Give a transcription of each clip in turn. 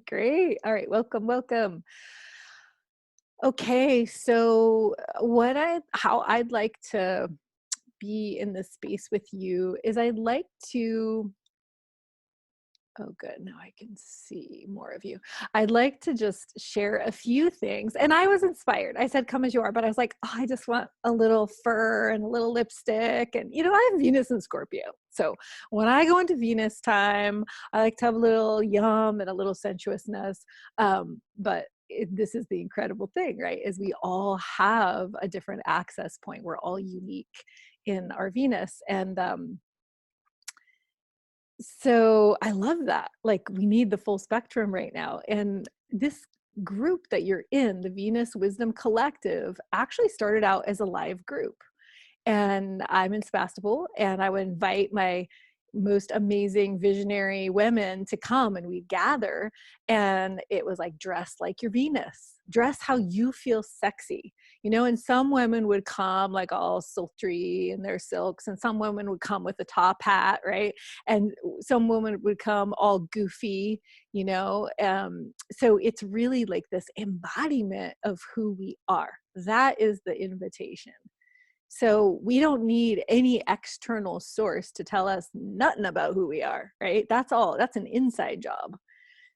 Great. All right. Welcome, welcome. Okay, so how I'd like to be in this space with you is I'd like to, oh good, now I can see more of you. I'd like to just share a few things. And I was inspired. I said, come as you are, but I was like, oh, I just want a little fur and a little lipstick. And, I have Venus in Scorpio. So when I go into Venus time, I like to have a little yum and a little sensuousness. But this is the incredible thing, right? Is we all have a different access point. We're all unique in our Venus. And, so I love that. Like, we need the full spectrum right now. And this group that you're in, the Venus Wisdom Collective, actually started out as a live group. And I'm in Sebastopol, and I would invite my most amazing visionary women to come, and we'd gather, and it was like, dress like your Venus, dress how you feel sexy, and some women would come like all sultry in their silks, and some women would come with a top hat, right? And some women would come all goofy, so it's really like this embodiment of who we are. That is the invitation. So we don't need any external source to tell us nothing about who we are, right? That's an inside job.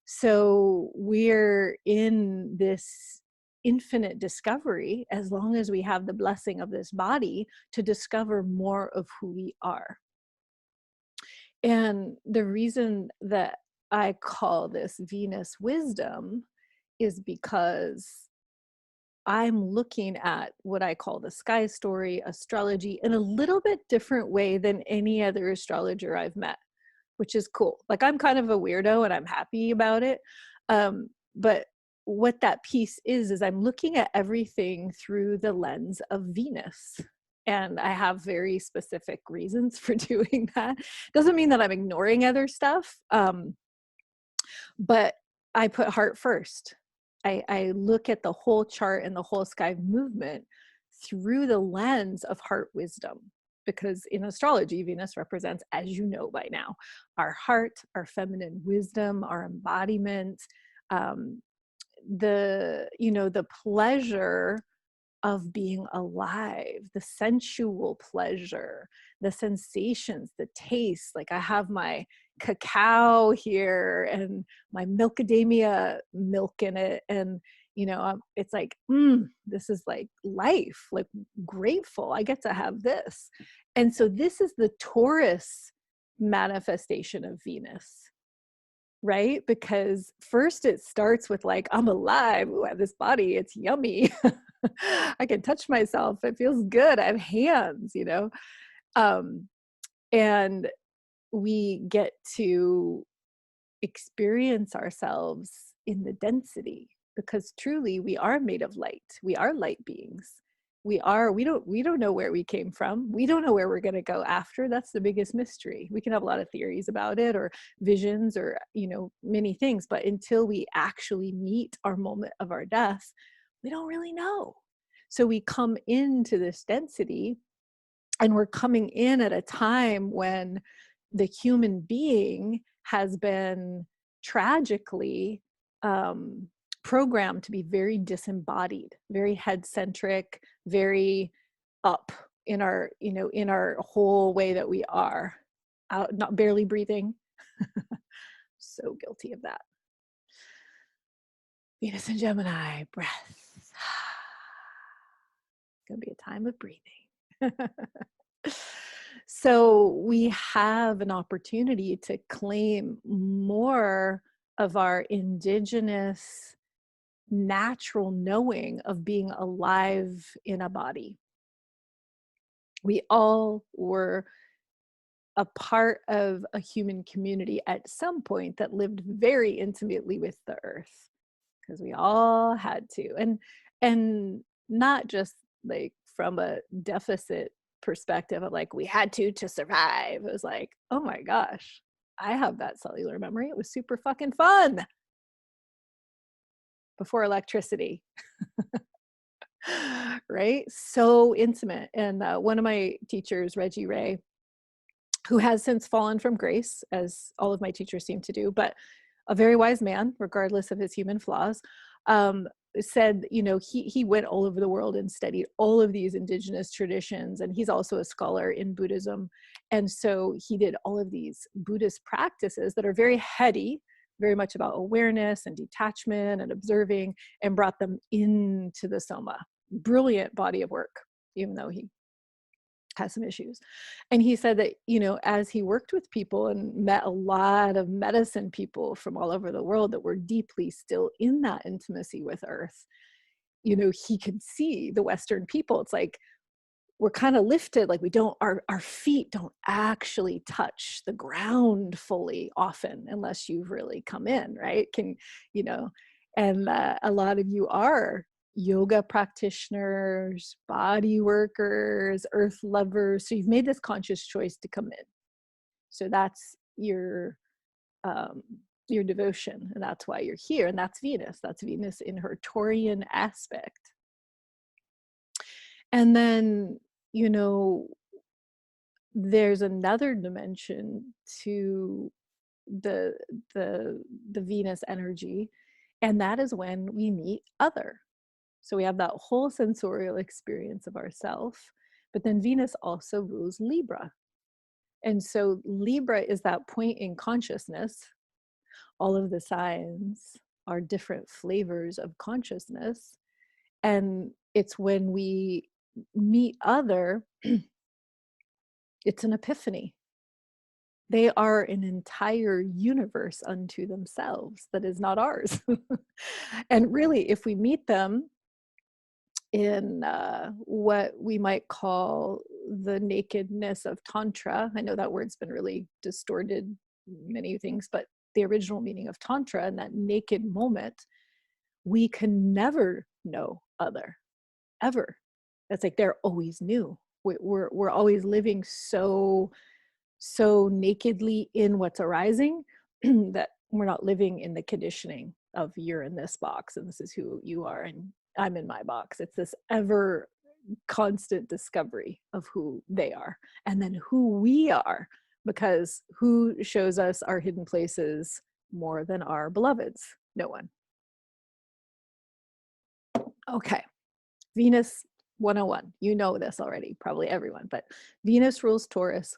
So we're in this infinite discovery as long as we have the blessing of this body to discover more of who we are. And the reason that I call this Venus wisdom is because I'm looking at what I call the sky story, astrology, in a little bit different way than any other astrologer I've met, which is cool. Like, I'm kind of a weirdo and I'm happy about it. But what that piece is I'm looking at everything through the lens of Venus. And I have very specific reasons for doing that. Doesn't mean that I'm ignoring other stuff, but I put heart first. I look at the whole chart and the whole sky movement through the lens of heart wisdom, because in astrology, Venus represents, as you know by now, our heart, our feminine wisdom, our embodiment, the pleasure of being alive, the sensual pleasure, the sensations, the taste. Like, I have my cacao here and my milkademia milk in it, and it's like, this is like life, like grateful I get to have this. And so this is the Taurus manifestation of Venus, right? Because first it starts with like, I'm alive. Ooh, I have this body. It's yummy. I can touch myself. It feels good. I have hands, Um, and we get to experience ourselves in the density, because truly we are made of light. We are light beings. We don't know where we came from. We don't know where we're going to go after. That's the biggest mystery. We can have a lot of theories about it, or visions, or many things, but until we actually meet our moment of our death, we don't really know. So we come into this density, and we're coming in at a time when the human being has been tragically programmed to be very disembodied, very head-centric, very up in our whole way that we are, out, not barely breathing. So guilty of that. Venus and Gemini, breath. It's gonna be a time of breathing. So we have an opportunity to claim more of our indigenous natural knowing of being alive in a body. We all were a part of a human community at some point that lived very intimately with the earth, because we all had to. And not just like from a deficit perspective of like, we had to survive. It was like, oh my gosh, I have that cellular memory. It was super fucking fun before electricity. Right? So intimate. And one of my teachers, Reggie Ray, who has since fallen from grace, as all of my teachers seem to do, but a very wise man, regardless of his human flaws, said, you know, he went all over the world and studied all of these indigenous traditions. And he's also a scholar in Buddhism. And so he did all of these Buddhist practices that are very heady, very much about awareness and detachment and observing, and brought them into the Soma. Brilliant body of work, even though he has some issues. And he said that, you know, as he worked with people and met a lot of medicine people from all over the world that were deeply still in that intimacy with Earth, you know, he could see the Western people. It's like, we're kind of lifted, like we don't, our feet don't actually touch the ground fully often, unless you've really come in, right? You know, and a lot of you are yoga practitioners, body workers, earth lovers. So you've made this conscious choice to come in. So that's your devotion, and that's why you're here. And that's Venus. That's Venus in her Taurian aspect. And then, you know, there's another dimension to the Venus energy, and that is when we meet other. So we have that whole sensorial experience of ourself, but then Venus also rules Libra. And so Libra is that point in consciousness. All of the signs are different flavors of consciousness. And it's when we meet other, it's an epiphany. They are an entire universe unto themselves that is not ours. And really, if we meet them in what we might call the nakedness of Tantra, I know that word's been really distorted, many things, but the original meaning of Tantra, in that naked moment, we can never know other, ever. It's like they're always new. We're always living so nakedly in what's arising that we're not living in the conditioning of you're in this box and this is who you are and I'm in my box. It's this ever constant discovery of who they are and then who we are, because who shows us our hidden places more than our beloveds? No one. Okay, Venus 101. You know this already, probably everyone, but Venus rules Taurus.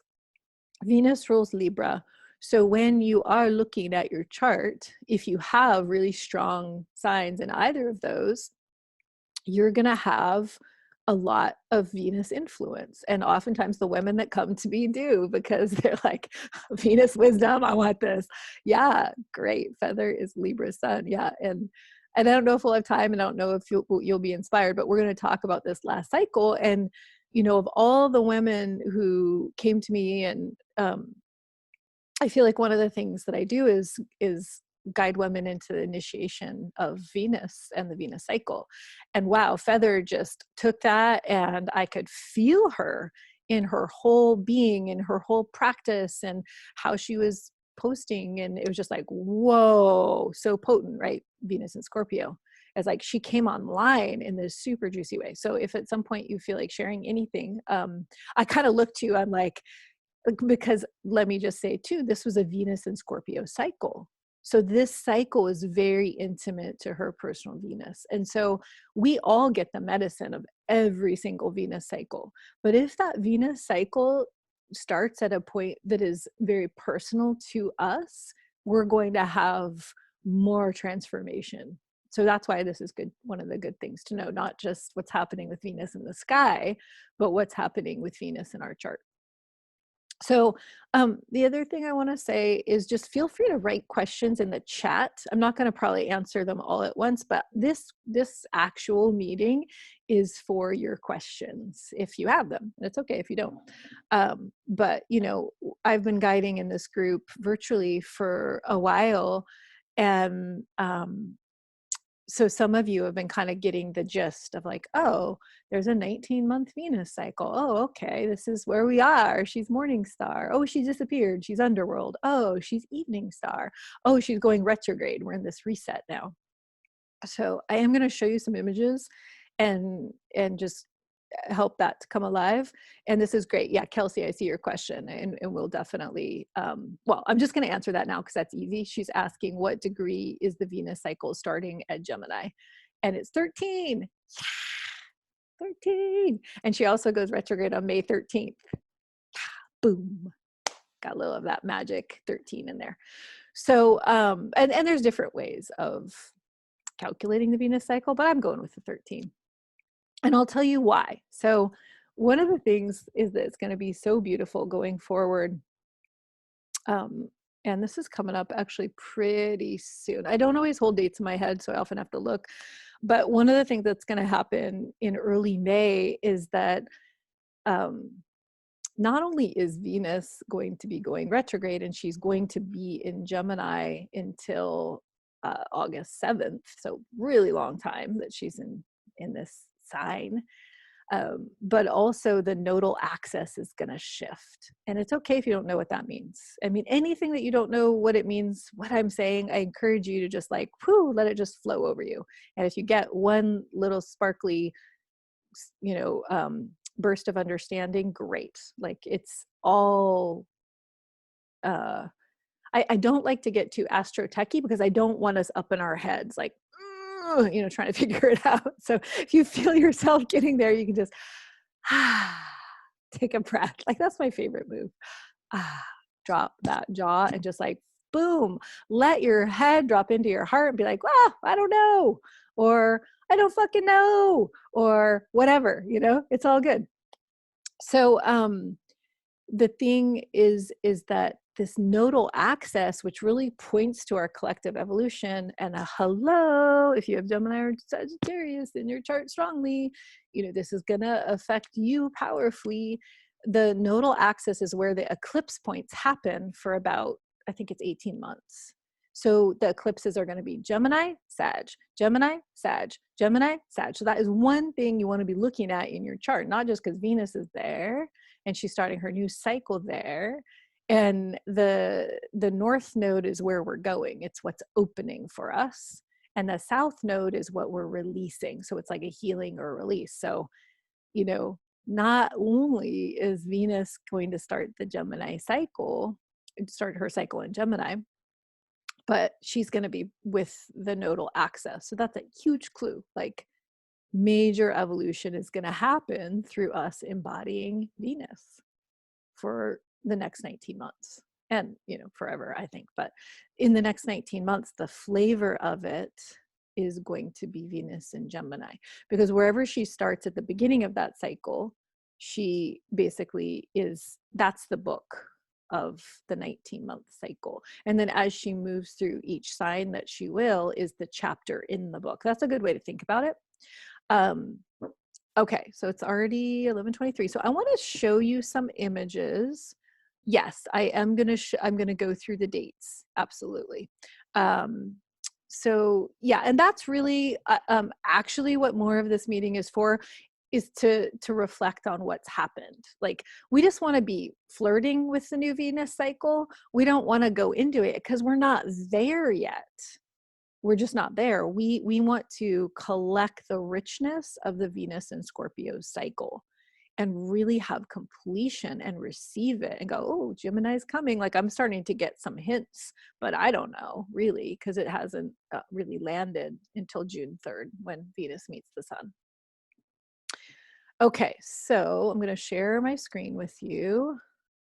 Venus rules Libra. So when you are looking at your chart, if you have really strong signs in either of those, you're going to have a lot of Venus influence. And oftentimes the women that come to me do, because they're like, Venus wisdom, I want this. Yeah, great. Feather is Libra sun. Yeah. And I don't know if we'll have time, and I don't know if you'll be inspired, but we're going to talk about this last cycle. And, you know, of all the women who came to me, and I feel like one of the things that I do is guide women into the initiation of Venus and the Venus cycle. And wow, Feather just took that, and I could feel her in her whole being, in her whole practice, and how she was posting. And it was just like, whoa, so potent, right? Venus and Scorpio. It's like she came online in this super juicy way. So if at some point you feel like sharing anything, I kind of look to you, I'm like, because let me just say too, this was a Venus and Scorpio cycle. So this cycle is very intimate to her personal Venus. And so we all get the medicine of every single Venus cycle. But if that Venus cycle starts at a point that is very personal to us, we're going to have more transformation. So that's why this is good. One of the good things to know, not just what's happening with Venus in the sky, but what's happening with Venus in our chart. So the other thing I want to say is just feel free to write questions in the chat. I'm not going to probably answer them all at once, but this actual meeting is for your questions if you have them. It's okay if you don't. But, you know, I've been guiding in this group virtually for a while. And so some of you have been kind of getting the gist of like, oh, there's a 19-month Venus cycle. Oh, okay, this is where we are. She's morning star. Oh, she disappeared. She's underworld. Oh, she's evening star. Oh, she's going retrograde. We're in this reset now. So I am going to show you some images and just help that to come alive. And this is great. Yeah, Kelsey, I see your question, and we'll definitely, well, I'm just going to answer that now because that's easy. She's asking, what degree is the Venus cycle starting at Gemini? And it's 13. 13. And she also goes retrograde on May 13th. Boom. Got a little of that magic 13 in there. So, and there's different ways of calculating the Venus cycle, but I'm going with the 13. And I'll tell you why. So one of the things is that it's going to be so beautiful going forward. And this is coming up actually pretty soon. I don't always hold dates in my head, so I often have to look. But one of the things that's going to happen in early May is that not only is Venus going to be going retrograde, and she's going to be in Gemini until August 7th, so really long time that she's in this sign. But also the nodal axis is going to shift. And it's okay if you don't know what that means. I mean, anything that you don't know what it means, what I'm saying, I encourage you to just like, whoo, let it just flow over you. And if you get one little sparkly, burst of understanding, great. Like it's all, I don't like to get too astro-techy because I don't want us up in our heads, like, trying to figure it out. So if you feel yourself getting there, you can just take a breath. Like that's my favorite move. Drop that jaw and just like, boom, let your head drop into your heart and be like, I don't know, or I don't fucking know, or whatever, it's all good. So the thing is that this nodal axis, which really points to our collective evolution, and a hello, if you have Gemini or Sagittarius in your chart strongly, this is going to affect you powerfully. The nodal axis is where the eclipse points happen for about, I think it's 18 months. So the eclipses are going to be Gemini, Sag, Gemini, Sag, Gemini, Sag. So that is one thing you want to be looking at in your chart, not just because Venus is there and she's starting her new cycle there. And the north node is where we're going. It's what's opening for us. And the south node is what we're releasing. So it's like a healing or release. So, not only is Venus going to start the Gemini cycle, start her cycle in Gemini, but she's going to be with the nodal axis. So that's a huge clue. Like major evolution is going to happen through us embodying Venus for the next 19 months and forever, I think. But in the next 19 months, the flavor of it is going to be Venus in Gemini, because wherever she starts at the beginning of that cycle, she basically that's the book of the 19-month cycle. And then as she moves through each sign that she will is the chapter in the book. That's a good way to think about it. Okay, so it's already 11:23. So I want to show you some images. Yes, I am going to I'm going to go through the dates. Absolutely. So yeah, and that's really actually what more of this meeting is for, is to reflect on what's happened. Like we just want to be flirting with the new Venus cycle. We don't want to go into it because we're not there yet. We're just not there. We want to collect the richness of the Venus and Scorpio cycle and really have completion and receive it and go, oh, Gemini's coming. Like I'm starting to get some hints, but I don't know really, because it hasn't really landed until June 3rd when Venus meets the sun. Okay, so I'm going to share my screen with you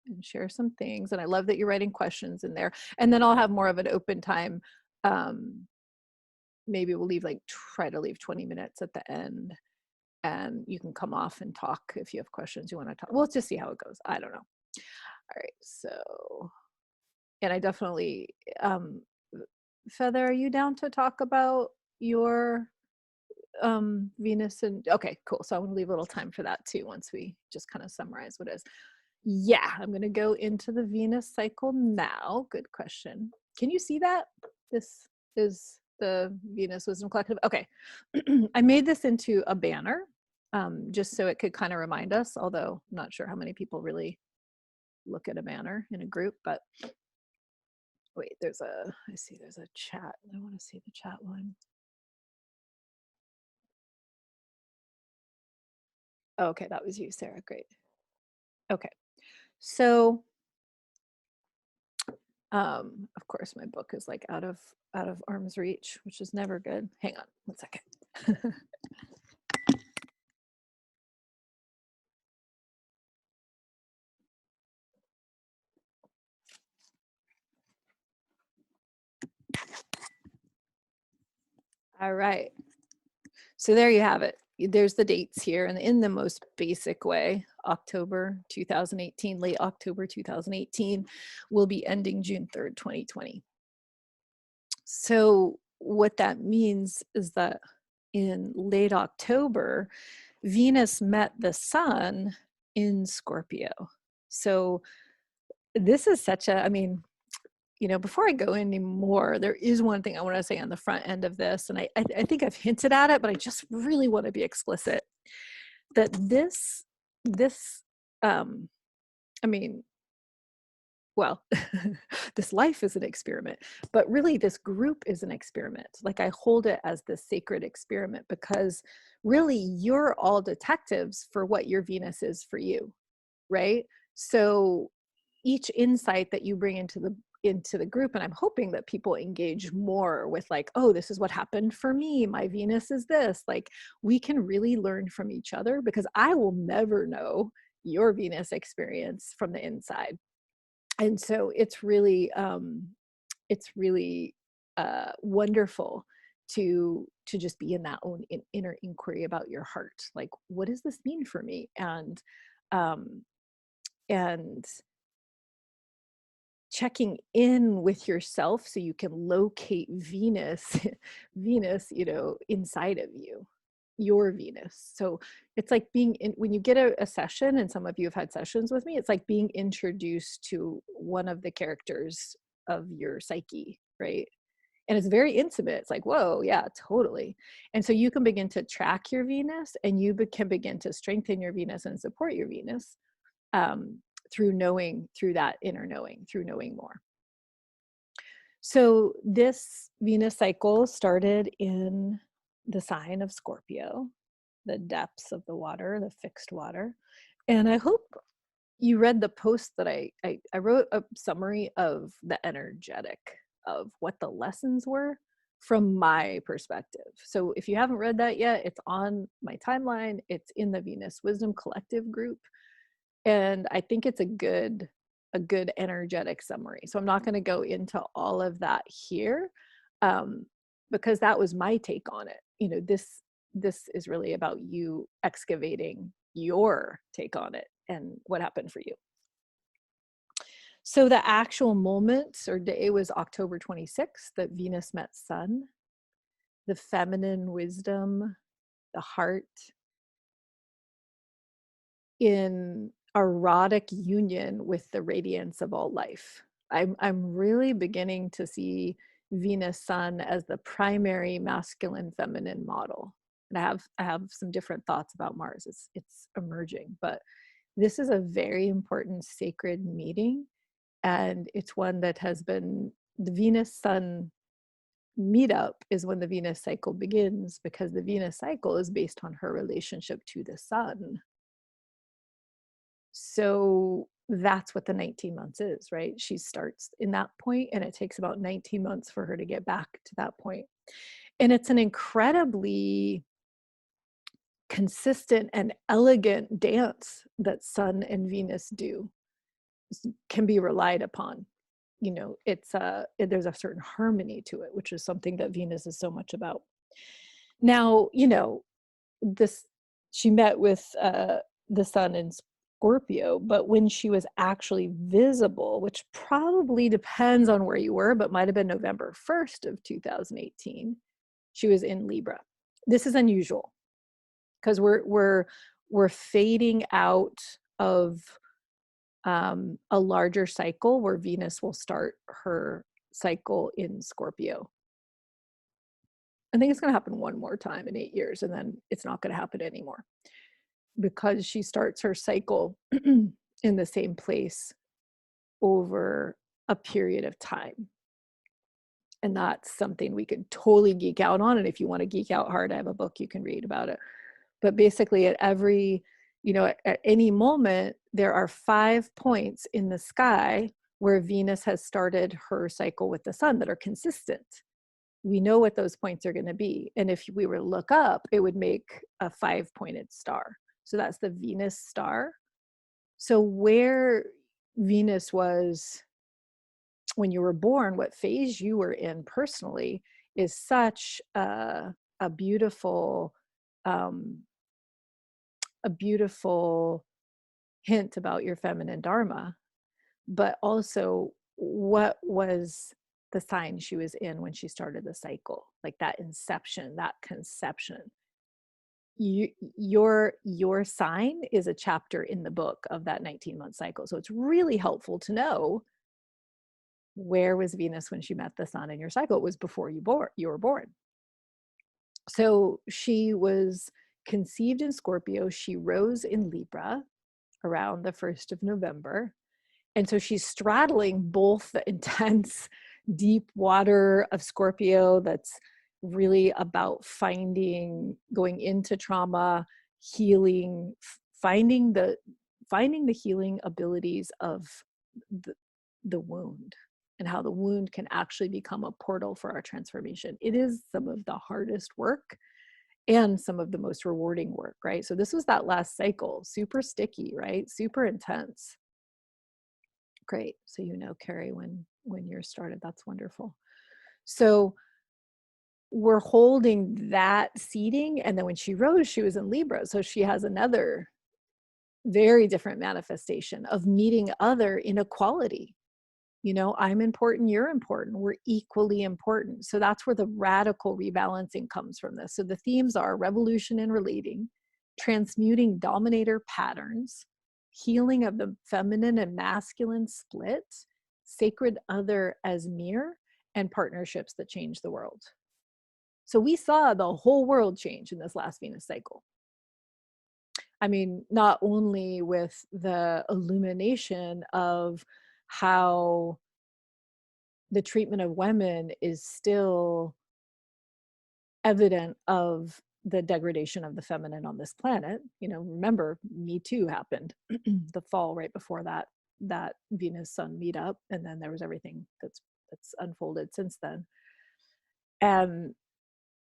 and share some things. And I love that you're writing questions in there. And then I'll have more of an open time. Maybe we'll try to leave 20 minutes at the end, and you can come off and talk if you have questions you want to talk. We'll just see how it goes. I don't know. All right. So, and I definitely, Feather, are you down to talk about your Venus and, okay, cool. So I'm going to leave a little time for that too, once we just kind of summarize what it is. Yeah, I'm going to go into the Venus cycle now. Good question. Can you see that? This is the Venus Wisdom Collective. Okay. I made this into a banner just so it could kind of remind us, although I'm not sure how many people really look at a banner in a group, but wait, I see there's a chat. I want to see the chat line. Okay, that was you, Sarah. Great. Okay. So, of course, my book is like out of arm's reach, which is never good. Hang on 1 second. All right. So there you have it. There's the dates here, and in the most basic way, October 2018, late October 2018, will be ending June 3rd, 2020. So what that means is that in late October, Venus met the sun in Scorpio. So this is such a, I mean, you know, before I go any more, there is one thing I want to say on the front end of this, and I think I've hinted at it, but I just really want to be explicit that this, I mean, well, this life is an experiment, but really this group is an experiment. Like I hold it as this sacred experiment because really you're all detectives for what your Venus is for you, right? So each insight that you bring into the group, and I'm hoping that people engage more with like, oh, this is what happened for me, my Venus is this, like we can really learn from each other because I will never know your Venus experience from the inside. And so it's really wonderful to just be in that own inner inquiry about your heart, like what does this mean for me, um and checking in with yourself so you can locate Venus, Venus, you know, inside of you, your Venus. So it's like being in, when you get a session, and some of you have had sessions with me, it's like being introduced to one of the characters of your psyche, right? And it's very intimate. It's like, whoa, yeah, totally. And so you can begin to track your Venus, and you can begin to strengthen your Venus and support your Venus, um, through knowing, through that inner knowing, through knowing more. So this Venus cycle started in the sign of Scorpio, the depths of the water, the fixed water. And I hope you read the post that I wrote a summary of the energetic of what the lessons were from my perspective. So if you haven't read that yet, it's on my timeline. It's in the Venus Wisdom Collective group. And I think it's a good energetic summary. So I'm not going to go into all of that here, because that was my take on it. You know, this is really about you excavating your take on it and what happened for you. So the actual moment or day was October 26th that Venus met Sun, the feminine wisdom, the heart, in erotic union with the radiance of all life. I'm really beginning to see Venus Sun as the primary masculine feminine model. And I have some different thoughts about Mars. It's emerging, but this is a very important sacred meeting, and it's one that has been, the Venus Sun meetup is when the Venus cycle begins, because the Venus cycle is based on her relationship to the sun. So that's what the 19 months is, right? She starts in that point, and it takes about 19 months for her to get back to that point. And it's an incredibly consistent and elegant dance that Sun and Venus do, can be relied upon. You know, there's a certain harmony to it, which is something that Venus is so much about. Now, you know, this, she met with the sun in Scorpio, but when she was actually visible, which probably depends on where you were, but might have been November 1st of 2018, she was in Libra. This is unusual because we're fading out of a larger cycle where Venus will start her cycle in Scorpio. I think it's going to happen one more time in 8 years, and then it's not going to happen anymore, because she starts her cycle in the same place over a period of time. And that's something we could totally geek out on. And if you want to geek out hard, I have a book you can read about it. But basically at every you know, at any moment, there are 5 points in the sky where Venus has started her cycle with the sun that are consistent. We know what those points are going to be. And if we were to look up, it would make a 5-pointed star. So that's the Venus star. So where Venus was when you were born, what phase you were in personally, is such a beautiful, a beautiful hint about your feminine dharma, but also what was the sign she was in when she started the cycle, like that inception, that conception. Your sign is a chapter in the book of that 19-month cycle. So it's really helpful to know, where was Venus when she met the sun in your cycle? It was before you were born. So she was conceived in Scorpio. She rose in Libra around the 1st of November. And so she's straddling both the intense deep water of Scorpio, that's really about going into trauma, healing, finding the healing abilities of the wound, and how the wound can actually become a portal for our transformation. It is some of the hardest work and some of the most rewarding work, right? So this was that last cycle, super sticky, right? Super intense. Great. So you know, Carrie, when yours started, that's wonderful. So we're holding that seeding, and then when she rose, she was in Libra. So she has another very different manifestation of meeting other inequality. You know, I'm important, you're important, we're equally important. So that's where the radical rebalancing comes from this. So the themes are revolution in relating, transmuting dominator patterns, healing of the feminine and masculine split, sacred other as mirror, and partnerships that change the world. So we saw the whole world change in this last Venus cycle. I mean, not only with the illumination of how the treatment of women is still evident of the degradation of the feminine on this planet. You know, remember, Me Too happened the fall right before that Venus Sun meetup, and then there was everything that's unfolded since then. And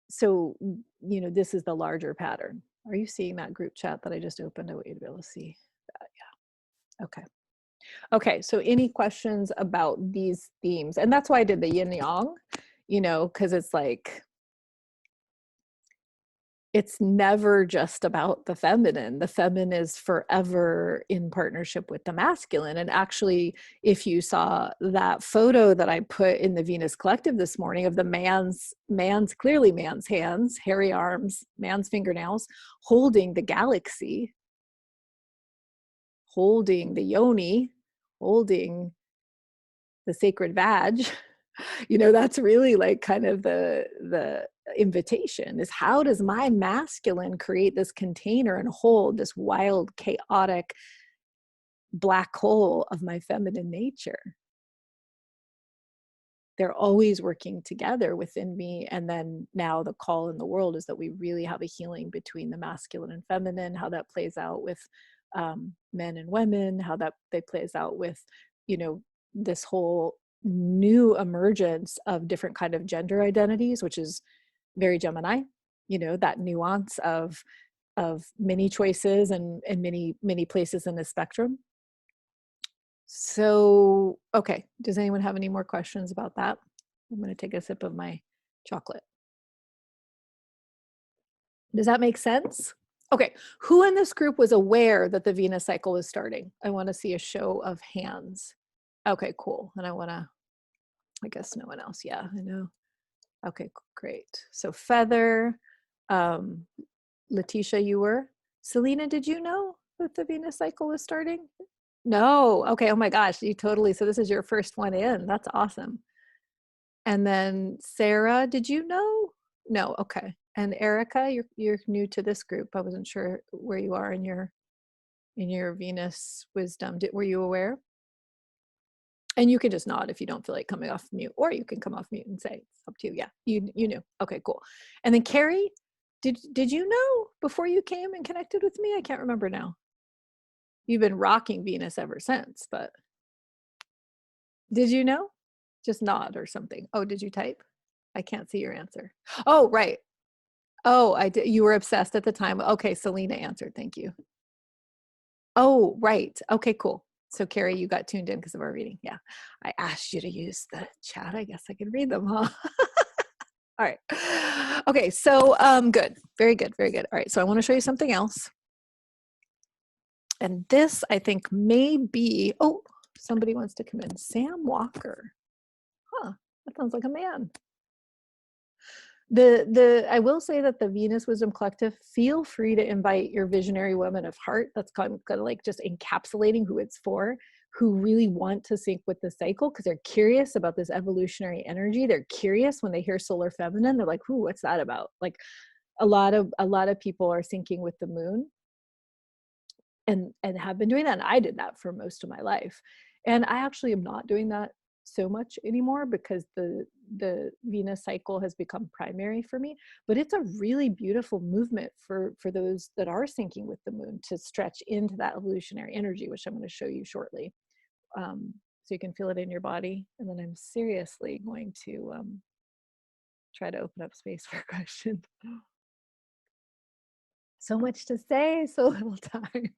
so, you know, this is the larger pattern. Are you seeing that group chat that I just opened? I want you to be able to see that. Yeah. Okay. Okay. So any questions about these themes? And that's why I did the yin yang, you know, because it's like, it's never just about the feminine. The feminine is forever in partnership with the masculine. And actually, if you saw that photo that I put in the Venus Collective this morning of the man's clearly man's hands, hairy arms, man's fingernails, holding the galaxy, holding the yoni, holding the sacred vag, you know, that's really like kind of the invitation, is how does my masculine create this container and hold this wild, chaotic black hole of my feminine nature? They're always working together within me. And then now the call in the world is that we really have a healing between the masculine and feminine, how that plays out with men and women, how that plays out with, you know, this whole new emergence of different kind of gender identities, which is very Gemini, you know, that nuance of many choices and many places in the spectrum. So, okay, does anyone have any more questions about that? I'm going to take a sip of my chocolate. Does that make sense? Okay, who in this group was aware that the Venus cycle was starting? I want to see a show of hands. Okay, cool. And I guess no one else. Yeah, I know. Okay, great. So Feather, Letitia, you were. Selena, did you know that the Venus cycle was starting? No. Okay. Oh my gosh, you totally. So this is your first one in. That's awesome. And then Sarah, did you know? No. Okay. And Erica, you're new to this group. I wasn't sure where you are in your Venus wisdom. Were you aware? And you can just nod if you don't feel like coming off mute, or you can come off mute and say, it's up to you. Yeah, you knew. Okay, cool. And then Carrie, did you know before you came and connected with me? I can't remember now. You've been rocking Venus ever since, but did you know? Just nod or something. Oh, did you type? I can't see your answer. Oh, right. Oh, I did. You were obsessed at the time. Okay, Selena answered. Thank you. Oh, right. Okay, cool. So Carrie, you got tuned in because of our reading. Yeah. I asked you to use the chat. I guess I can read them, huh? All right. Okay, so good. Very good, very good. All right, so I want to show you something else. And this, I think, may be, oh, somebody wants to come in. Sam Walker. Huh, that sounds like a man. I will say that the Venus Wisdom Collective, feel free to invite your visionary women of heart. That's kind of like just encapsulating who it's for, who really want to sync with the cycle because they're curious about this evolutionary energy. They're curious when they hear solar feminine. They're like, "Ooh, what's that about?" Like a lot of people are syncing with the moon and have been doing that. And I did that for most of my life. And I actually am not doing that so much anymore because the Venus cycle has become primary for me. But it's a really beautiful movement for those that are syncing with the moon to stretch into that evolutionary energy, which I'm going to show you shortly. So you can feel it in your body. And then I'm seriously going to try to open up space for questions. So much to say, so little time.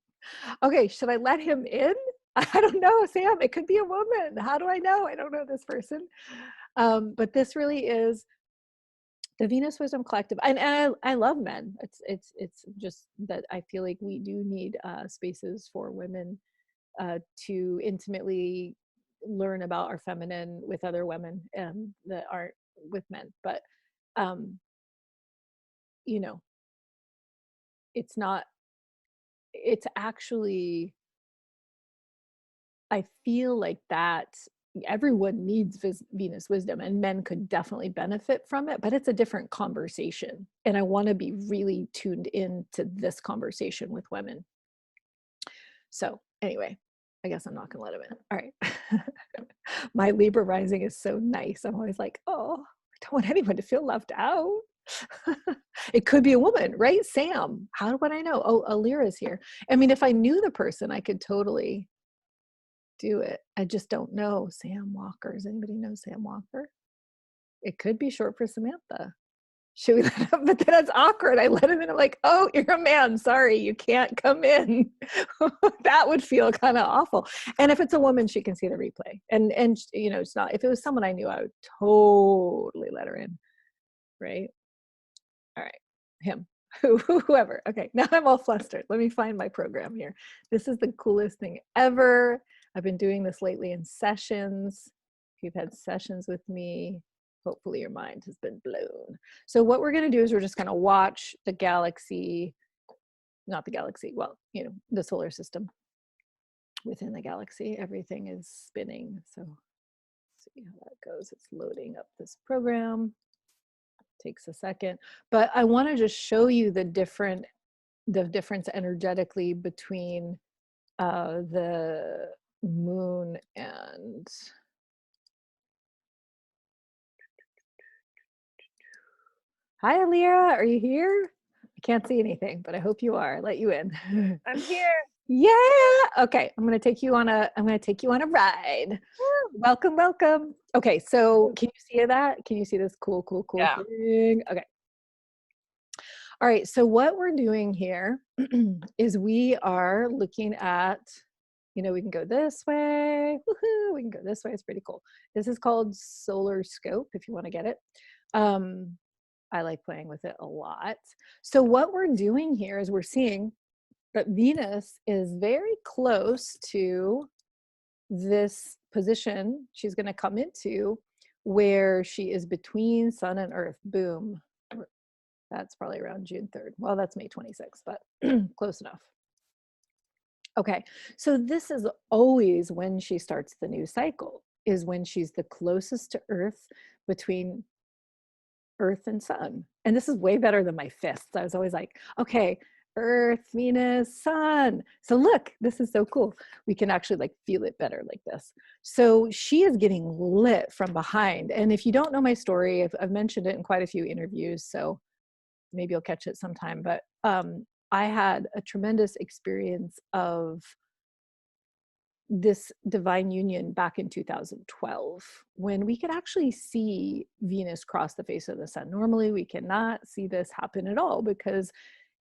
Okay, should I let him in? I don't know, Sam. It could be a woman. How do I know? I don't know this person. But this really is the Venus Wisdom Collective, and I love men. It's just that I feel like we do need spaces for women to intimately learn about our feminine with other women that aren't with men. But you know, it's not. It's actually, I feel like that everyone needs Venus wisdom and men could definitely benefit from it, but it's a different conversation. And I want to be really tuned in to this conversation with women. So anyway, I guess I'm not going to let him in. All right. My Libra rising is so nice. I'm always like, oh, I don't want anyone to feel left out. It could be a woman, right? Sam, how would I know? Oh, Alira's here. I mean, if I knew the person, I could totally do it. I just don't know Sam Walker. Does anybody know Sam Walker? It could be short for Samantha. Should we let him? But then it's awkward. I let him in. I'm like, oh, you're a man. Sorry, you can't come in. That would feel kind of awful. And if it's a woman, she can see the replay. And you know, it's not. If it was someone I knew, I would totally let her in. Right. All right. Him. Whoever. Okay. Now I'm all flustered. Let me find my program here. This is the coolest thing ever. I've been doing this lately in sessions. If you've had sessions with me, hopefully your mind has been blown. So what we're going to do is we're just going to watch the galaxy, not the galaxy, well, you know, the solar system within the galaxy. Everything is spinning. So see how that goes. It's loading up this program. Takes a second. But I want to just show you the difference energetically between the moon and hi Alira, are you here? I can't see anything, but I hope you are. Let you in. I'm here. Yeah. Okay. I'm gonna take you on a ride. Woo. Welcome, welcome. Okay, so can you see that? Can you see this cool Yeah. thing? Okay. All right, so what we're doing here is we are looking at, you know, we can go this way. Woohoo, we can go this way. It's pretty cool. This is called Solar Scope, if you want to get it. I like playing with it a lot. So what we're doing here is we're seeing that Venus is very close to this position she's going to come into where she is between Sun and Earth. Boom. That's probably around June 3rd. Well, that's May 26th, but close enough. Okay, so this is always when she starts the new cycle, is when she's the closest to Earth between Earth and Sun. And this is way better than my fists. I was always like, okay, Earth, Venus, Sun. So look, this is so cool. We can actually like feel it better like this. So she is getting lit from behind. And if you don't know my story, I've mentioned it in quite a few interviews, so maybe you'll catch it sometime. But I had a tremendous experience of this divine union back in 2012, when we could actually see Venus cross the face of the sun. Normally we cannot see this happen at all because,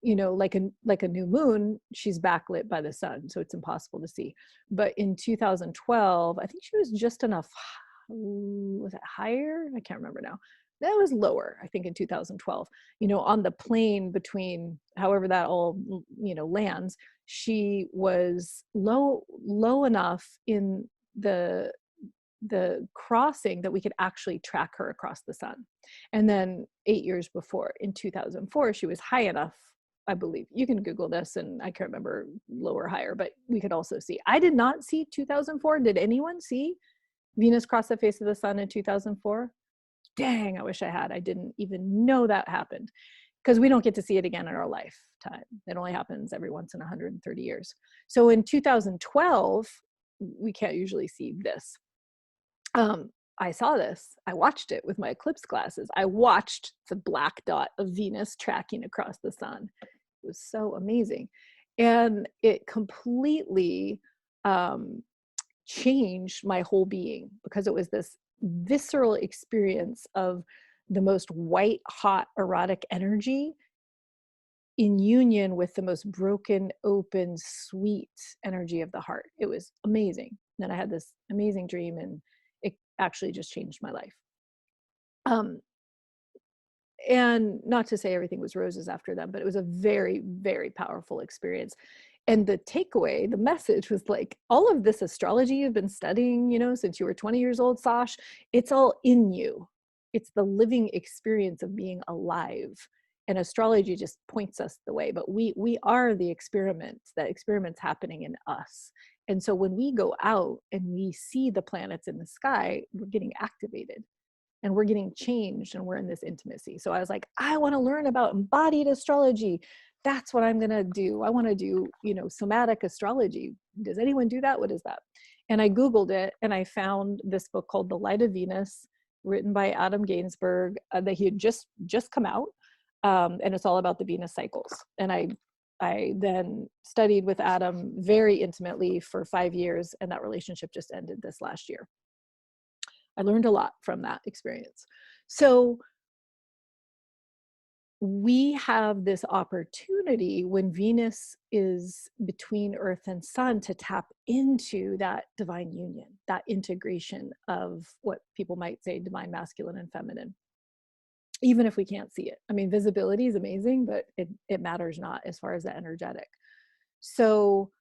you know, like a new moon, she's backlit by the sun, so it's impossible to see. But in 2012, I think she was just enough, was it higher? I can't remember now. That was lower, I think, in 2012, you know, on the plane between, however that all, you know, lands, she was low enough in the crossing that we could actually track her across the sun. And then 8 years before, in 2004, she was high enough, I believe. You can Google this, and I can't remember lower or higher, but we could also see. I did not see 2004. Did anyone see Venus cross the face of the sun in 2004? Dang, I wish I had. I didn't even know that happened, because we don't get to see it again in our lifetime. It only happens every once in 130 years. So in 2012, we can't usually see this. I saw this. I watched it with my eclipse glasses. I watched the black dot of Venus tracking across the sun. It was so amazing. And it completely changed my whole being, because it was this visceral experience of the most white, hot, erotic energy in union with the most broken, open, sweet energy of the heart. It was amazing. Then I had this amazing dream, and it actually just changed my life. And not to say everything was roses after them, but it was a very, very powerful experience. And the takeaway, the message was like, all of this astrology you've been studying, you know, since you were 20 years old, Sash, it's all in you. It's the living experience of being alive. And astrology just points us the way, but we are the experiments, that experiment's happening in us. And so when we go out and we see the planets in the sky, we're getting activated and we're getting changed, and we're in this intimacy. So I was like, I want to learn about embodied astrology. That's what I'm going to do. I want to do, you know, somatic astrology. Does anyone do that? What is that? And I Googled it, and I found this book called The Light of Venus, written by Adam Gainsbourg, that he had just come out. And it's all about the Venus cycles. And I then studied with Adam very intimately for 5 years, and that relationship just ended this last year. I learned a lot from that experience. So we have this opportunity when Venus is between Earth and Sun to tap into that divine union, that integration of what people might say divine masculine and feminine, even if we can't see it. I mean, visibility is amazing, but it matters not as far as the energetic. So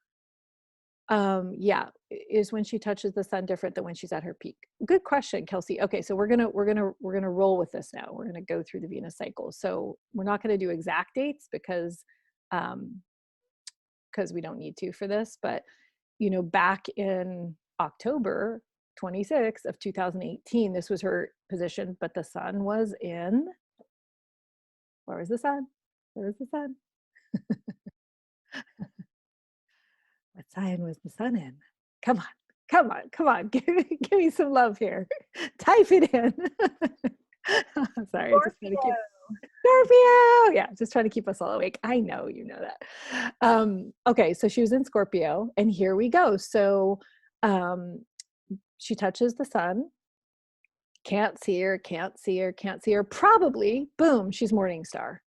yeah, is when she touches the sun different than when she's at her peak? Good question, Kelsey. Okay, so we're gonna roll with this now. We're gonna go through the Venus cycle. So we're not gonna do exact dates because we don't need to for this. But you know, back in October 26th of 2018, this was her position, but the sun was in. Where was the sun? Where was the sun? What sign was the sun in? Come on, come on, come on. Give me some love here. Type it in. Sorry, just trying to keep Scorpio. Yeah, just trying to keep us all awake. I know you know that. Okay, so she was in Scorpio, and here we go. So she touches the sun. Can't see her, can't see her, can't see her. Probably, boom, she's morning star.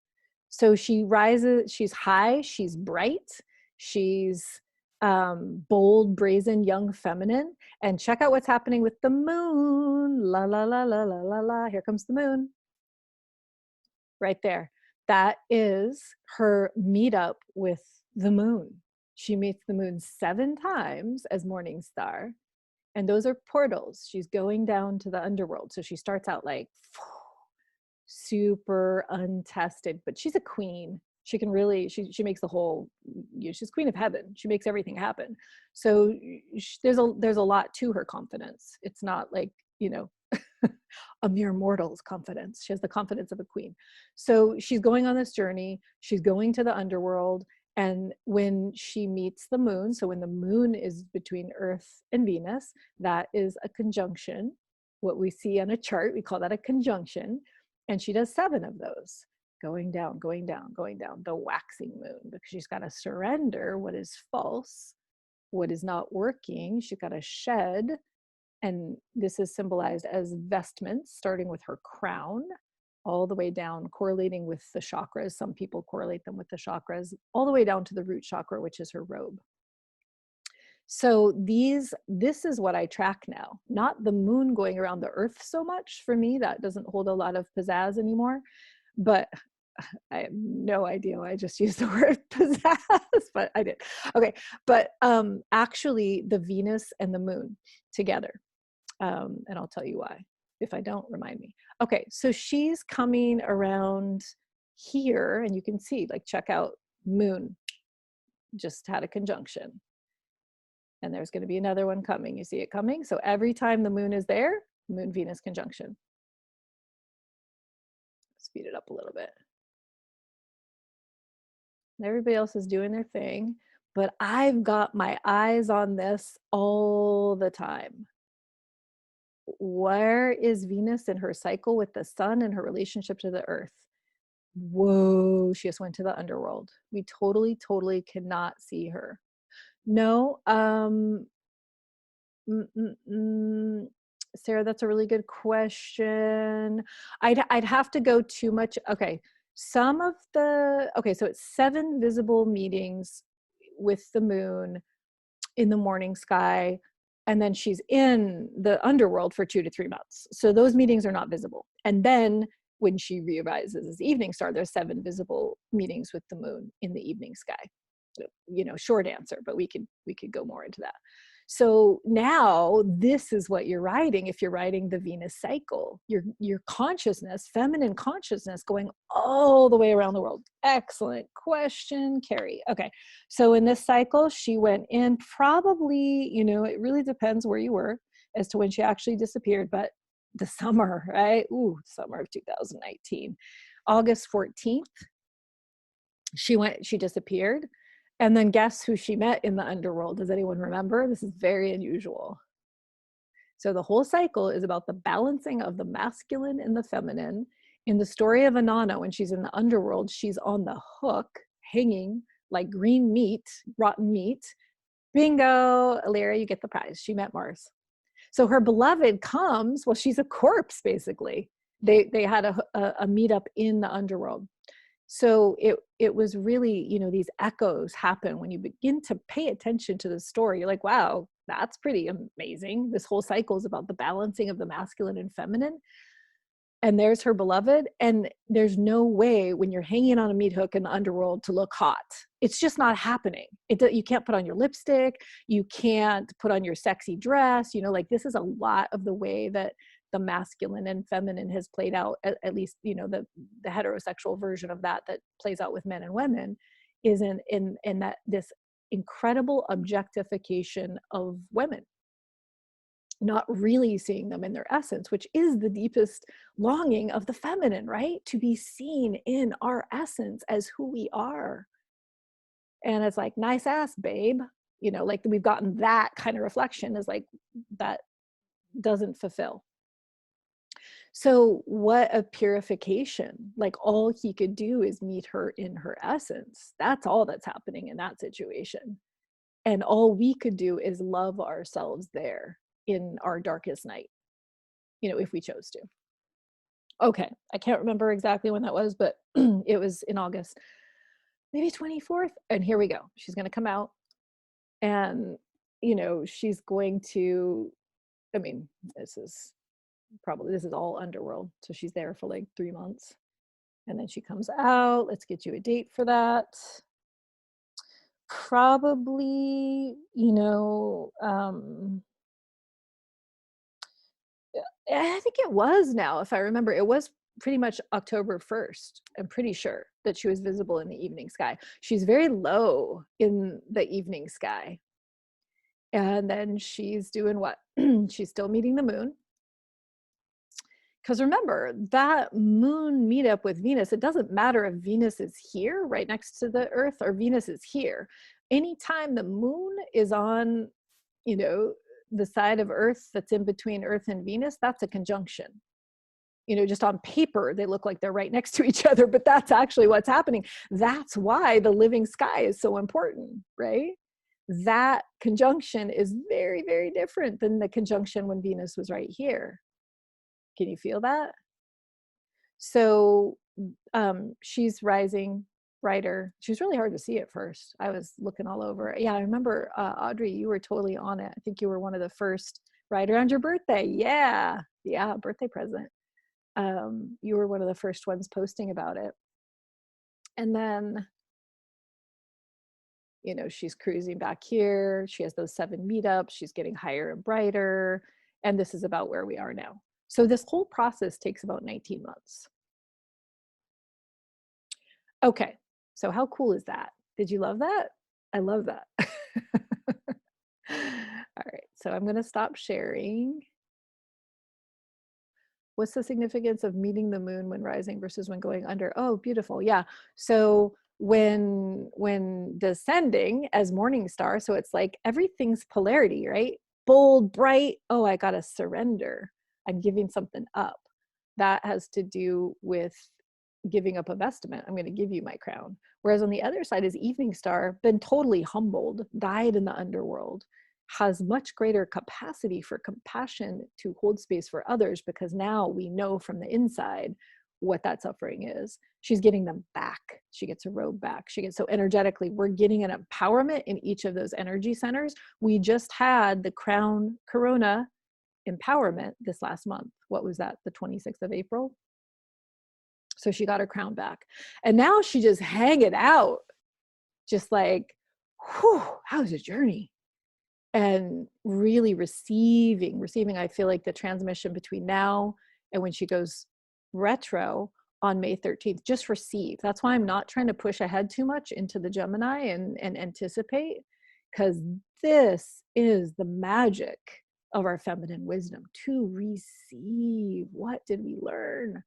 So she rises, she's high, she's bright, she's bold, brazen, young, feminine. And check out what's happening with the moon. La, la, la, la, la, la, la. Here comes the moon. Right there. That is her meetup with the moon. She meets the moon 7 times as morning star. And those are portals. She's going down to the underworld. So she starts out like super untested, but she's a queen. She can really, she makes the whole, you know, she's queen of heaven. She makes everything happen. So there's a lot to her confidence. It's not like, you know, a mere mortal's confidence. She has the confidence of a queen. So she's going on this journey. She's going to the underworld. And when she meets the moon, so when the moon is between Earth and Venus, that is a conjunction. What we see on a chart, we call that a conjunction. And she does 7 of those, going down, going down, going down, the waxing moon, because she's got to surrender what is false what is not working. She's got a shed, and this is symbolized as vestments, starting with her crown, all the way down, correlating with the chakras. Some people correlate them with the chakras, all the way down to the root chakra, which is her robe. So this is what I track now, not the moon going around the earth so much. For me, that doesn't hold a lot of pizzazz anymore, but I have no idea why I just used the word pizzazz, but I did. Okay, but actually the Venus and the moon together, and I'll tell you why. If I don't, remind me. Okay, so she's coming around here, and you can see, like, check out moon, just had a conjunction. And there's going to be another one coming. You see it coming? So every time the moon is there, moon-Venus conjunction. Speed it up a little bit. Everybody else is doing their thing, but I've got my eyes on this all the time. Where is Venus in her cycle with the sun and her relationship to the earth? Whoa, she just went to the underworld. We totally cannot see her. No, Sarah, that's a really good question. I'd have to go too much. Okay, so it's 7 visible meetings with the moon in the morning sky, and then she's in the underworld for 2 to 3 months. So those meetings are not visible. And then when she rearises as evening star, there's 7 visible meetings with the moon in the evening sky. You know, short answer, but we could go more into that. So now this is what you're writing. If you're writing the Venus cycle, your consciousness, feminine consciousness, going all the way around the world. Excellent question, Carrie. Okay, so in this cycle, she went in probably, you know, it really depends where you were as to when she actually disappeared, but the summer, right? Ooh, summer of 2019, August 14th, she disappeared. And then guess who she met in the underworld? Does anyone remember? This is very unusual. So the whole cycle is about the balancing of the masculine and the feminine. In the story of Inanna, when she's in the underworld, she's on the hook, hanging like green meat, rotten meat. Bingo, Illyria, you get the prize. She met Mars. So her beloved comes, well, she's a corpse, basically. They had a meetup in the underworld. So it was really, you know, these echoes happen when you begin to pay attention to the story. You're like, wow, that's pretty amazing. This whole cycle is about the balancing of the masculine and feminine. And there's her beloved. And there's no way when you're hanging on a meat hook in the underworld to look hot. It's just not happening. You can't put on your lipstick. You can't put on your sexy dress. You know, like, this is a lot of the way that the masculine and feminine has played out, at least, you know, the heterosexual version of that plays out with men and women, is in that this incredible objectification of women, not really seeing them in their essence, which is the deepest longing of the feminine, right? To be seen in our essence as who we are. And it's like, nice ass, babe. You know, like, we've gotten that kind of reflection, is like, that doesn't fulfill. So what a purification. Like, all he could do is meet her in her essence. That's all that's happening in that situation. And all we could do is love ourselves there in our darkest night, you know, if we chose to. Okay, I can't remember exactly when that was, but it was in August, maybe 24th. And here we go. She's going to come out, and, you know, she's going to, I mean, this is all underworld. So she's there for like 3 months, and then she comes out. Let's get you a date for that. Probably, you know, I think it was, now, if I remember, it was pretty much October 1st. I'm pretty sure that she was visible in the evening sky. She's very low in the evening sky. And then she's doing what? She's still meeting the moon. Because remember, that moon meetup with Venus, it doesn't matter if Venus is here right next to the Earth or Venus is here. Anytime the moon is on, you know, the side of Earth that's in between Earth and Venus, that's a conjunction. You know, just on paper, they look like they're right next to each other, but that's actually what's happening. That's why the living sky is so important, right? that conjunction is very, very different than the conjunction when Venus was right here. Can you feel that? So she's rising brighter. She was really hard to see at first. I was looking all over. Yeah, I remember, Audrey, you were totally on it. I think you were one of the first, right around your birthday. Yeah, birthday present. You were one of the first ones posting about it. And then, you know, she's cruising back here. She has those 7 meetups. She's getting higher and brighter. And this is about where we are now. So this whole process takes about 19 months. Okay, so how cool is that? Did you love that? I love that. All right, so I'm going to stop sharing. What's the significance of meeting the moon when rising versus when going under? Oh, beautiful. Yeah. So when descending as morning star, so it's like everything's polarity, right? Bold, bright. Oh, I got to surrender. I'm giving something up. That has to do with giving up a vestment. I'm going to give you my crown. Whereas on the other side is evening star, been totally humbled, died in the underworld, has much greater capacity for compassion to hold space for others, because now we know from the inside what that suffering is. She's getting them back. She gets her robe back. So energetically, we're getting an empowerment in each of those energy centers. We just had the crown corona empowerment this last month. What was that? The 26th of April. So she got her crown back. And now she just hang it out. Just like, whew, how's the journey? And really receiving. I feel like the transmission between now and when she goes retro on May 13th, just receive. That's why I'm not trying to push ahead too much into the Gemini and anticipate, because this is the magic of our feminine wisdom, to receive. What did we learn?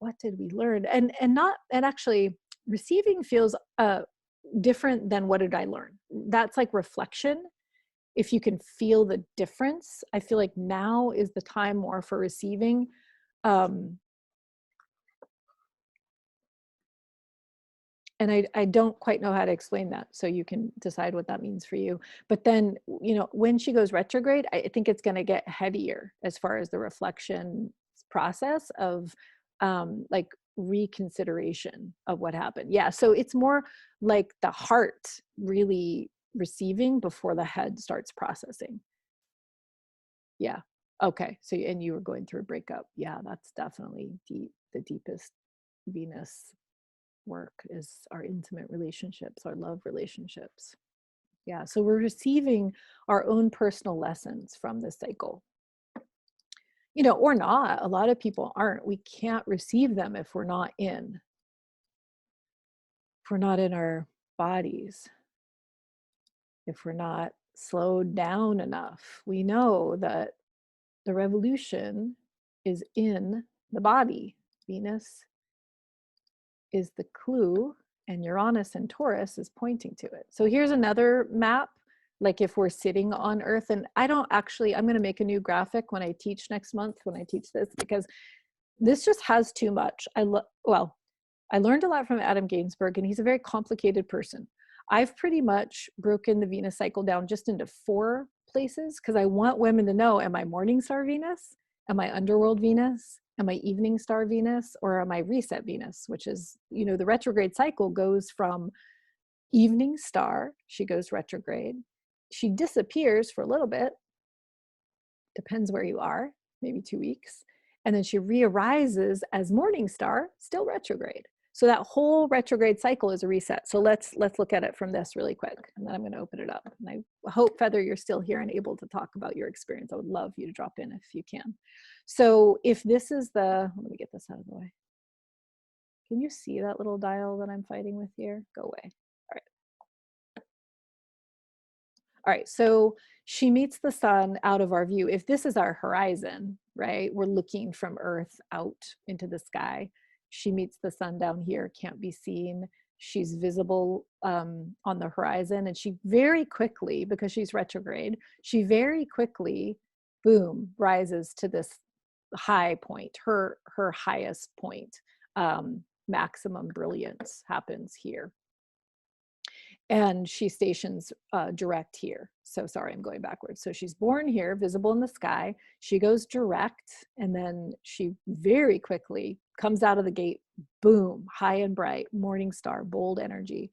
And actually receiving feels different than what did I learn. That's like reflection. If you can feel the difference, I feel like now is the time more for receiving. And I don't quite know how to explain that, so you can decide what that means for you. But then, you know, when she goes retrograde, I think it's going to get heavier as far as the reflection process of like reconsideration of what happened. Yeah, so it's more like the heart really receiving before the head starts processing. Yeah. Okay. So, and you were going through a breakup. Yeah, that's definitely deep. The deepest Venus work is our intimate relationships, our love relationships. Yeah. So we're receiving our own personal lessons from this cycle. You know, or not. A lot of people aren't. We can't receive them if we're not in our bodies, if we're not slowed down enough. We know that the revolution is in the body. Venus is the clue, and Uranus and Taurus is pointing to it. So here's another map, like if we're sitting on Earth. And I'm going to make a new graphic when I teach next month, when I teach this, because this just has too much. I learned a lot from Adam Gainsbourg, and he's a very complicated person. I've pretty much broken the Venus cycle down just into 4 places, because I want women to know, am I morning star Venus? Am I underworld Venus? Am I evening star Venus? Or am I reset Venus? Which is, you know, the retrograde cycle goes from evening star, she goes retrograde. She disappears for a little bit, depends where you are, maybe 2 weeks. And then she re-arises as morning star, still retrograde. So that whole retrograde cycle is a reset. So let's look at it from this really quick, and then I'm going to open it up. And I hope, Feather, you're still here and able to talk about your experience. I would love you to drop in if you can. So if this is let me get this out of the way. Can you see that little dial that I'm fighting with here? Go away. All right, so she meets the sun out of our view. If this is our horizon, right, we're looking from Earth out into the sky. She meets the sun down here, can't be seen. She's visible on the horizon, and she very quickly, because she's retrograde, she very quickly, boom, rises to this high point, her highest point. Maximum brilliance happens here. and she stations direct here. So sorry, I'm going backwards. So she's born here, visible in the sky. She goes direct, and then she very quickly comes out of the gate, boom, high and bright, morning star, bold energy.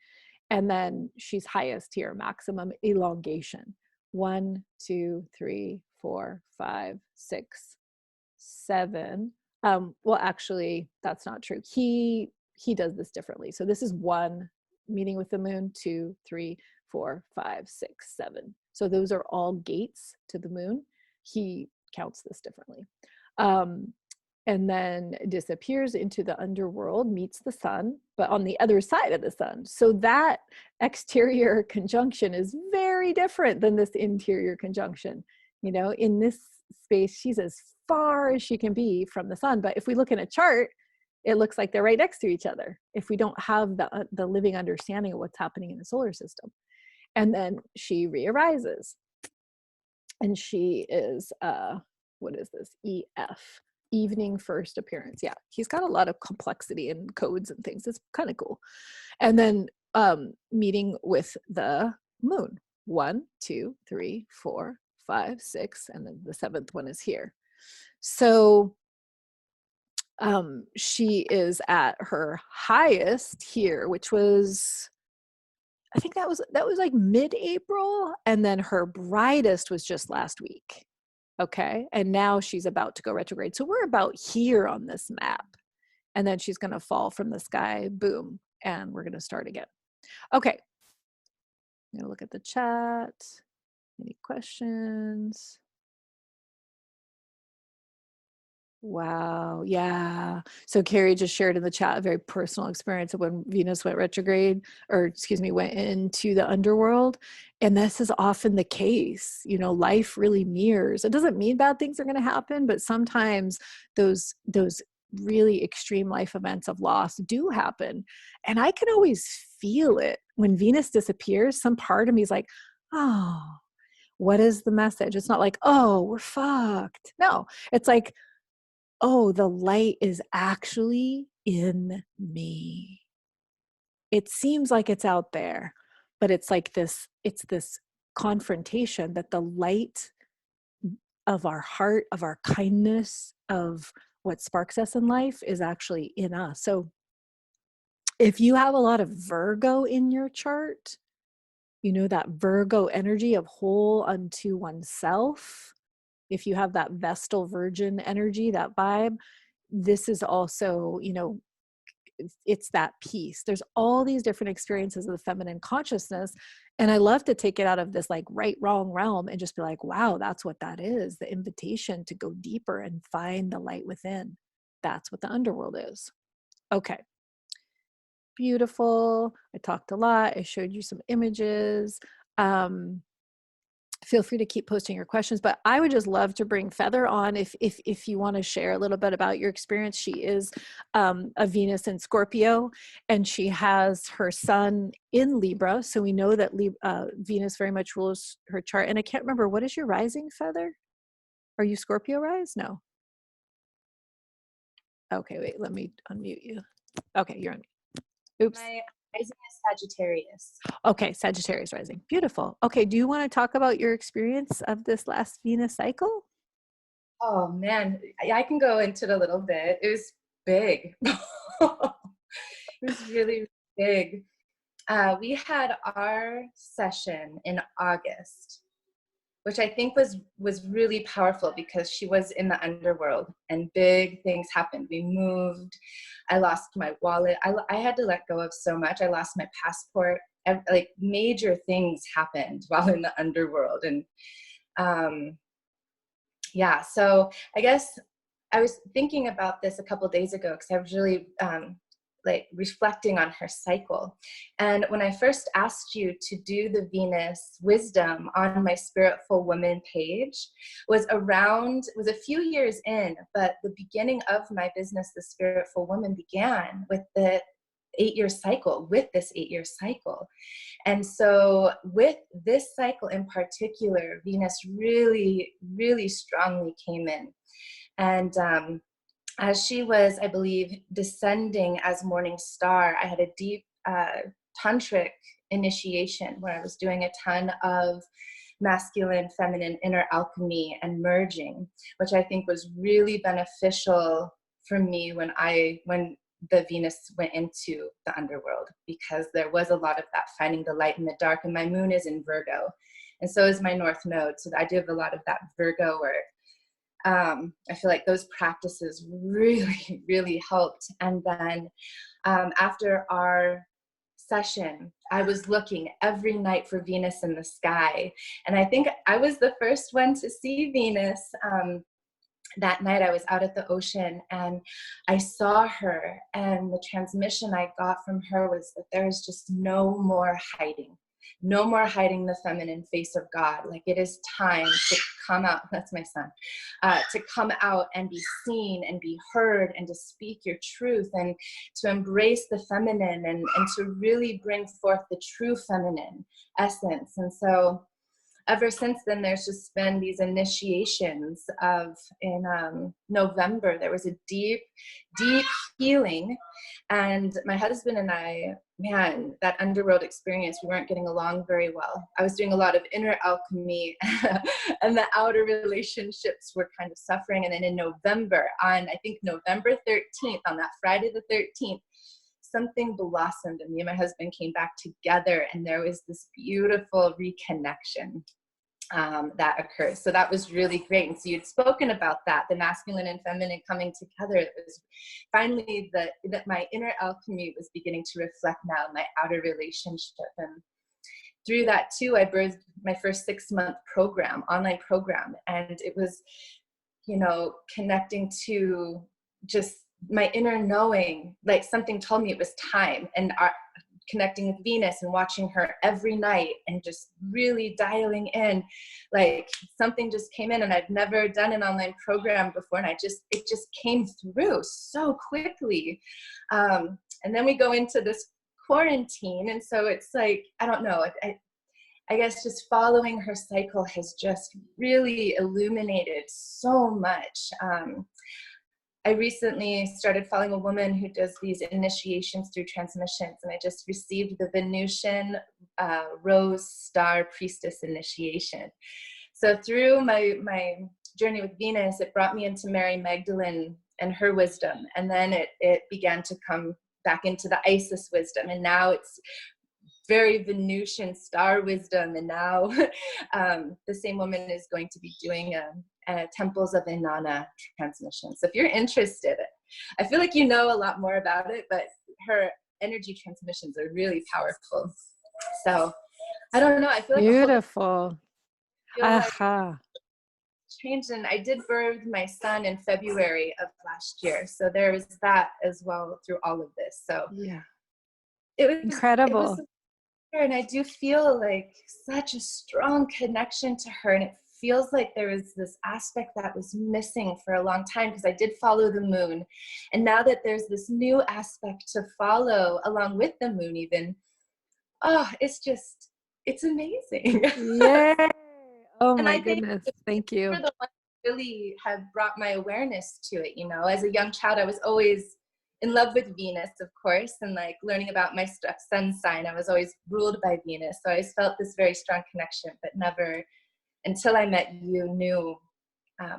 And then she's highest here, maximum elongation. 1, 2, 3, 4, 5, 6, 7. Well, actually, that's not true. He does this differently. So this is 1 meeting with the moon, 2, 3, 4, 5, 6, 7. So those are all gates to the moon. He counts this differently. And then disappears into the underworld, meets the sun, but on the other side of the sun. So that exterior conjunction is very different than this interior conjunction. You know, in this space, she's as far as she can be from the sun. But if we look in a chart, it looks like they're right next to each other if we don't have the living understanding of what's happening in the solar system. And then she re-arises. And she is, what is this? EF. Evening first appearance. Yeah, he's got a lot of complexity and codes and things. It's kind of cool. And then meeting with the moon. 1, 2, 3, 4, 5, 6, and then the 7th one is here. So she is at her highest here, which was, I think that was like mid-April, and then her brightest was just last week. Okay. And now she's about to go retrograde. So we're about here on this map. And then she's going to fall from the sky, boom, and we're going to start again. Okay. I'm going to look at the chat. Any questions? Wow. Yeah. So Carrie just shared in the chat a very personal experience of when Venus went retrograde, or excuse me, went into the underworld. And this is often the case. You know, life really mirrors. It doesn't mean bad things are going to happen, but sometimes those really extreme life events of loss do happen. And I can always feel it when Venus disappears. Some part of me is like, oh, what is the message? It's not like, oh, we're fucked. No, it's like, oh, the light is actually in me. It seems like it's out there, but it's like this, it's this confrontation that the light of our heart, of our kindness, of what sparks us in life is actually in us. So if you have a lot of Virgo in your chart, you know, that Virgo energy of whole unto oneself, if you have that Vestal Virgin energy, that vibe, this is also, you know, it's that piece. There's all these different experiences of the feminine consciousness. And I love to take it out of this like right, wrong realm and just be like, wow, that's what that is. The invitation to go deeper and find the light within. That's what the underworld is. Okay. Beautiful. I talked a lot. I showed you some images. Feel free to keep posting your questions, but I would just love to bring Feather on if you want to share a little bit about your experience. She is a Venus in Scorpio, and she has her sun in Libra. So we know that Venus very much rules her chart. And I can't remember, what is your rising, Feather? Are you Scorpio rise? No. Okay, wait, let me unmute you. Okay, you're on. Oops. My rising is Sagittarius. Okay, Sagittarius rising. Beautiful. Okay, do you want to talk about your experience of this last Venus cycle? Oh man, I can go into it a little bit. It was big. It was really big. We had our session in August, which I think was really powerful because she was in the underworld and big things happened. We moved. I lost my wallet. I had to let go of so much. I lost my passport. Like major things happened while in the underworld. And yeah, so I guess I was thinking about this a couple days ago because I was really like reflecting on her cycle. And when I first asked you to do the Venus wisdom on my Spiritful Woman page was a few years in, but the beginning of my business, the Spiritful Woman, began with the 8-year cycle, with this 8-year cycle. And so with this cycle in particular, Venus really, really strongly came in. And as she was, I believe, descending as morning star, I had a deep tantric initiation where I was doing a ton of masculine, feminine, inner alchemy and merging, which I think was really beneficial for me when the Venus went into the underworld, because there was a lot of that finding the light in the dark, and my moon is in Virgo, and so is my North Node. So I do have a lot of that Virgo work. I feel like those practices really, really helped. And then after our session, I was looking every night for Venus in the sky. And I think I was the first one to see Venus. That night I was out at the ocean and I saw her, and the transmission I got from her was that there is just no more hiding the feminine face of God. Like, it is time to come out. That's my son. To come out and be seen and be heard, and to speak your truth, and to embrace the feminine, and to really bring forth the true feminine essence. And so ever since then, there's just been these initiations of, in November, there was a deep, deep healing. And my husband and I, man, that underworld experience, we weren't getting along very well. I was doing a lot of inner alchemy and the outer relationships were kind of suffering. And then in November, on I think November 13th, on that Friday the 13th, something blossomed, and me and my husband came back together, and there was this beautiful reconnection that occurred. So that was really great. And so you'd spoken about that, the masculine and feminine coming together. It was finally that my inner alchemy was beginning to reflect now my outer relationship. And through that too, I birthed my first 6-month program, online program. And it was, you know, connecting to just my inner knowing, like something told me it was time, and connecting with Venus and watching her every night and just really dialing in, like something just came in. And I've never done an online program before, and it just came through so quickly. And then we go into this quarantine, and so it's like, I don't know, I guess just following her cycle has just really illuminated so much. I recently started following a woman who does these initiations through transmissions, and I just received the Venusian Rose Star Priestess initiation. So through my journey with Venus, it brought me into Mary Magdalene and her wisdom, and then it began to come back into the Isis wisdom, and now it's very Venusian star wisdom. And now the same woman is going to be doing a Temples of Inanna transmission. So if you're interested, I feel like you know a lot more about it, but her energy transmissions are really powerful. So I don't know, I feel like beautiful. Like changed. And I did birth my son in February of last year, so there was that as well through all of this. So yeah, it was incredible. And I do feel like such a strong connection to her, and it feels like there was this aspect that was missing for a long time, because I did follow the moon, and now that there's this new aspect to follow along with the moon even, it's amazing. Yay! Oh And my I think goodness, thank you. you're the one who really have brought my awareness to it. You know, as a young child, I was always in love with Venus, of course, and like learning about my sun sign, I was always ruled by Venus. So I always felt this very strong connection, but never until I met you knew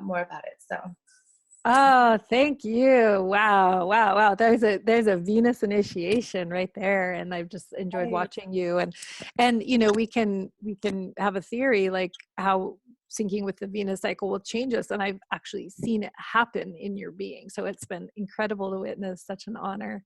more about it. So. Oh, thank you. Wow. There's a Venus initiation right there. And I've just enjoyed watching you, and you know, we can have a theory like how syncing with the Venus cycle will change us. And I've actually seen it happen in your being. So it's been incredible to witness, such an honor.